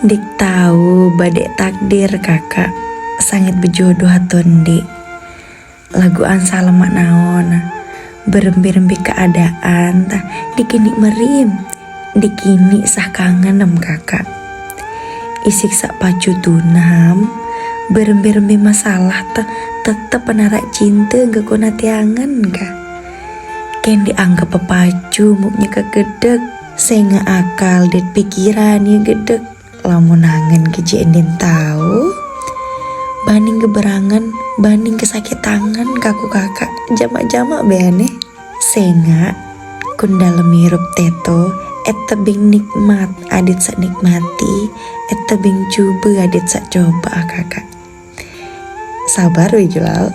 Dik tahu badek takdir kakak sangat berjodoh aton dik. Laguan salamak naon berembi-rembi keadaan tah dikini merim dikini sah kangen em kakak. Isik sak pacu tunam berembi-rembi masalah tah tetep penarak cinta gak kona tiangan kah. Ken dianggap pepacu muknya kegedek sehingga akal dan pikirannya gedek. Lamun nangen kejadian tahu banding keberangan banding kesakit tangan kaku kakak jamak-jamak beane sehingga kun dalam hirup teto tebing nikmat adit sak nikmati tebing coba adit sak coba kakak sabar we Julal.